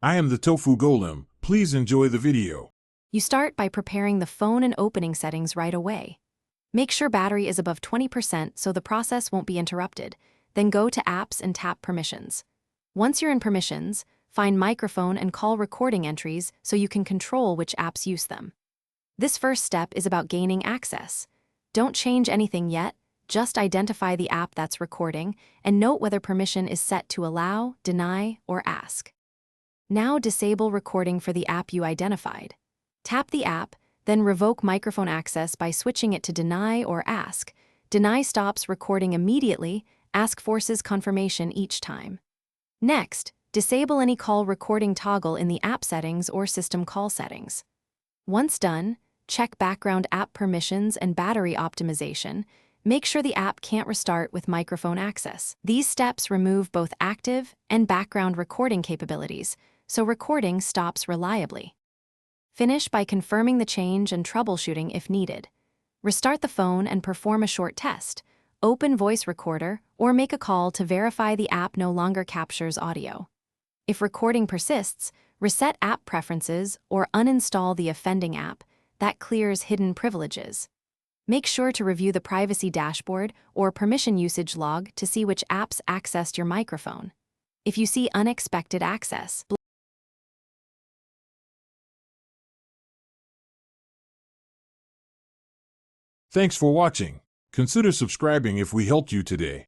I am the Tofu Golem. Please enjoy the video. You start by preparing the phone and opening settings right away. Make sure battery is above 20% so the process won't be interrupted. Then go to Apps and tap Permissions. Once you're in Permissions, find microphone and call recording entries so you can control which apps use them. This first step is about gaining access. Don't change anything yet, just identify the app that's recording and note whether permission is set to allow, deny, or ask. Now disable recording for the app you identified. Tap the app, then revoke microphone access by switching it to deny or ask. Deny stops recording immediately, ask forces confirmation each time. Next, disable any call recording toggle in the app settings or system call settings. Once done, check background app permissions and battery optimization. Make sure the app can't restart with microphone access. These steps remove both active and background recording capabilities, so recording stops reliably. Finish by confirming the change and troubleshooting if needed. Restart the phone and perform a short test. Open Voice Recorder or make a call to verify the app no longer captures audio. If recording persists, reset app preferences or uninstall the offending app. That clears hidden privileges. Make sure to review the privacy dashboard or permission usage log to see which apps accessed your microphone. If you see unexpected access, Thanks for watching. Consider subscribing if we helped you today.